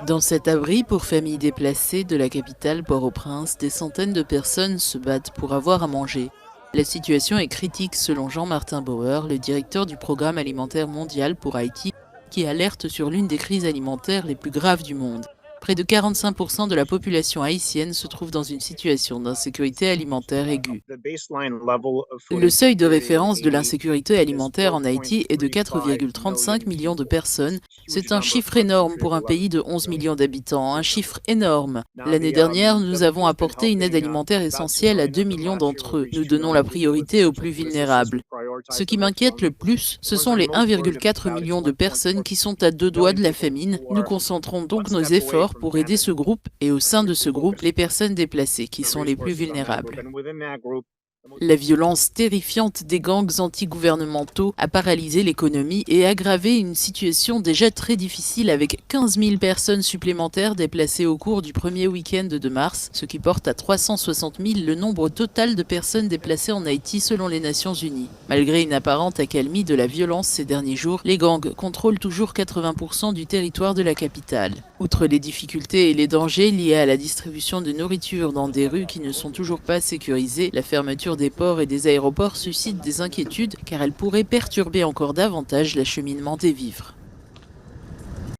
Dans cet abri pour familles déplacées de la capitale Port-au-Prince, des centaines de personnes se battent pour avoir à manger. La situation est critique selon Jean-Martin Bauer, le directeur du Programme alimentaire mondial pour Haïti, qui alerte sur l'une des crises alimentaires les plus graves du monde. Près de 45% de la population haïtienne se trouve dans une situation d'insécurité alimentaire aiguë. Le seuil de référence de l'insécurité alimentaire en Haïti est de 4,35 millions de personnes. C'est un chiffre énorme pour un pays de 11 millions d'habitants, un chiffre énorme. L'année dernière, nous avons apporté une aide alimentaire essentielle à 2 millions d'entre eux. Nous donnons la priorité aux plus vulnérables. Ce qui m'inquiète le plus, ce sont les 1,4 million de personnes qui sont à deux doigts de la famine. Nous concentrons donc nos efforts pour aider ce groupe et au sein de ce groupe, les personnes déplacées qui sont les plus vulnérables. La violence terrifiante des gangs antigouvernementaux a paralysé l'économie et aggravé une situation déjà très difficile avec 15 000 personnes supplémentaires déplacées au cours du premier week-end de mars, ce qui porte à 360 000 le nombre total de personnes déplacées en Haïti selon les Nations Unies. Malgré une apparente accalmie de la violence ces derniers jours, les gangs contrôlent toujours 80% du territoire de la capitale. Outre les difficultés et les dangers liés à la distribution de nourriture dans des rues qui ne sont toujours pas sécurisées, la fermeture des ports et des aéroports suscite des inquiétudes car elle pourrait perturber encore davantage l'acheminement des vivres.